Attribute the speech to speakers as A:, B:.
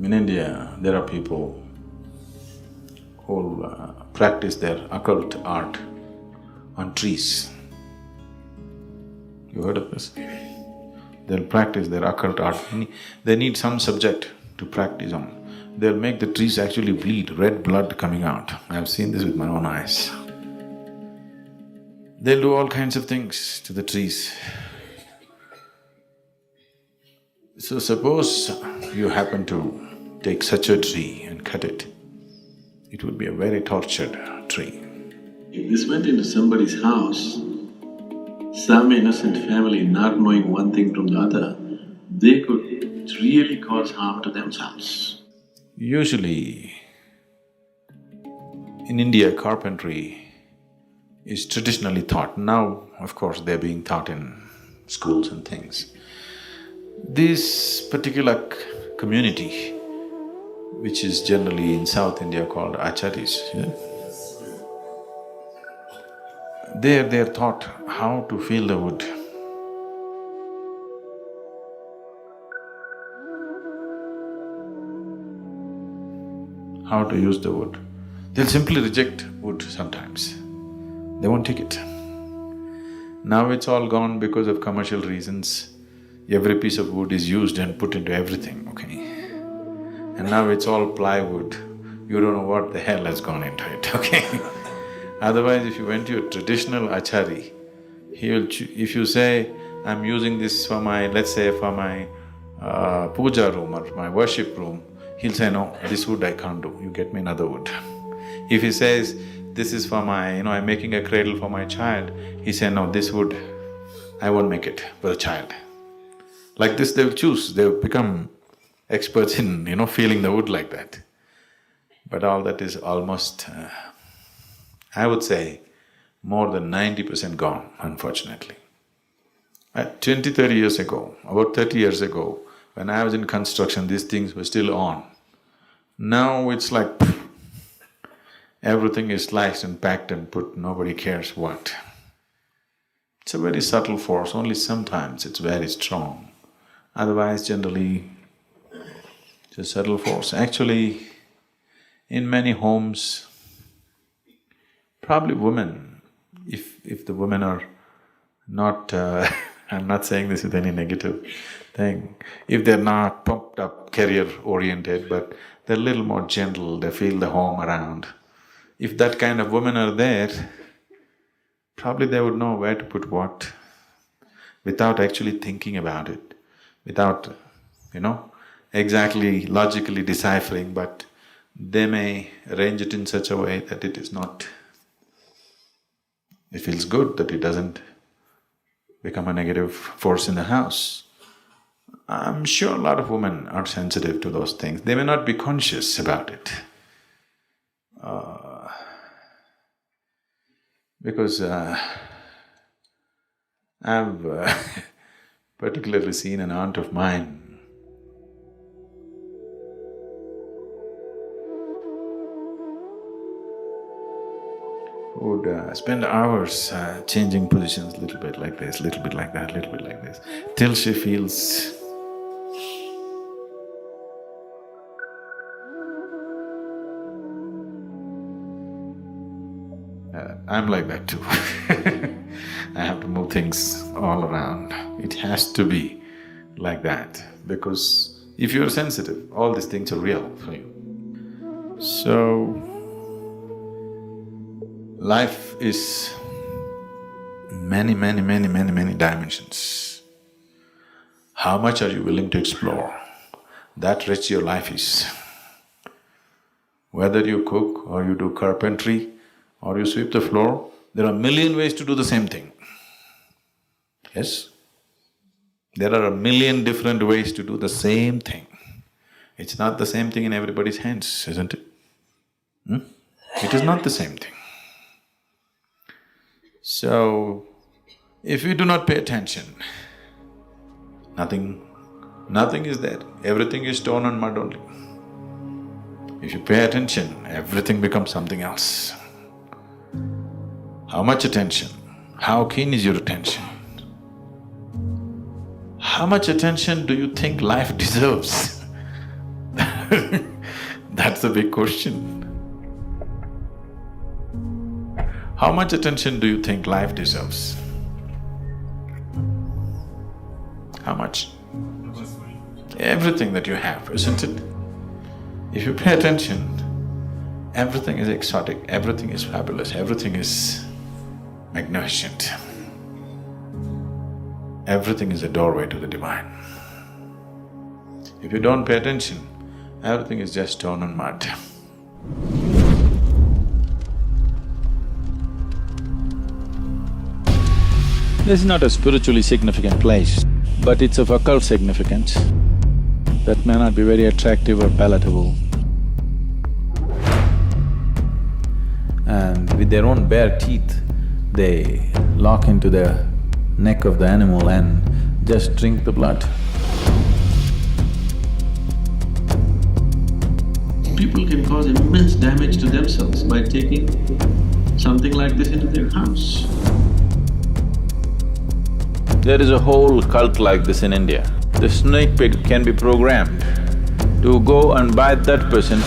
A: In India, there are people who practice their occult art on trees. You heard of this? They'll practice their occult art. They need some subject to practice on. They'll make the trees actually bleed, red blood coming out. I've seen this with my own eyes. They'll do all kinds of things to the trees. So suppose you happen to take such a tree and cut it, it would be a very tortured tree.
B: If this went into somebody's house, some innocent family not knowing one thing from the other, they could really cause harm to themselves.
A: Usually, in India, carpentry is traditionally taught. Now, of course, they're being taught in schools and things. This particular community, which is generally in South India called acharyas, they're taught how to feel the wood. How to use the wood. They'll simply reject wood sometimes. They won't take it. Now it's all gone because of commercial reasons. Every piece of wood is used and put into everything, okay? And now it's all plywood. You don't know what the hell has gone into it, okay? Otherwise, if you went to a traditional achari, if you say, I'm using this for my, let's say for my puja room or my worship room, he'll say, no, this wood I can't do, you get me another wood. If he says, this is for my, I'm making a cradle for my child, he say, no, this wood, I won't make it for the child. Like this they'll choose, they'll become experts in, feeling the wood like that. But all that is almost, I would say, more than 90% gone, unfortunately. 20-30 years ago, about 30 years ago, when I was in construction, these things were still on. Now it's like, everything is sliced and packed and put, nobody cares what. It's a very subtle force, only sometimes it's very strong. Otherwise, generally, it's a subtle force. Actually, in many homes, probably women, if the women are not… I'm not saying this with any negative thing, if they're not pumped up, career-oriented, but they're a little more gentle, they feel the home around. If that kind of women are there, probably they would know where to put what, without actually thinking about it, without, exactly logically deciphering, but they may arrange it in such a way that it is not… it feels good, that it doesn't become a negative force in the house. I'm sure a lot of women are sensitive to those things. They may not be conscious about it. Because I've particularly seen an aunt of mine who would spend hours changing positions, little bit like this, little bit like that, little bit like this, till she feels I'm like that too. I have to move things all around. It has to be like that, because if you're sensitive, all these things are real for you. So, life is many dimensions. How much are you willing to explore? That rich your life is. Whether you cook or you do carpentry or you sweep the floor, there are a million ways to do the same thing. Yes? There are a million different ways to do the same thing. It's not the same thing in everybody's hands, isn't it? It is not the same thing. So, if you do not pay attention, nothing is there. Everything is stone and mud only. If you pay attention, everything becomes something else. How much attention? How keen is your attention? How much attention do you think life deserves? That's the big question. How much attention do you think life deserves? How much? Everything that you have, isn't it? If you pay attention, everything is exotic, everything is fabulous, everything is magnificent. Everything is a doorway to the divine. If you don't pay attention, everything is just stone and mud.
C: This is not a spiritually significant place, but it's of occult significance that may not be very attractive or palatable. And with their own bare teeth, they lock into the neck of the animal and just drink the blood.
B: People can cause immense damage to themselves by taking something like this into their house.
C: There is a whole cult like this in India. The snake pit can be programmed to go and bite that person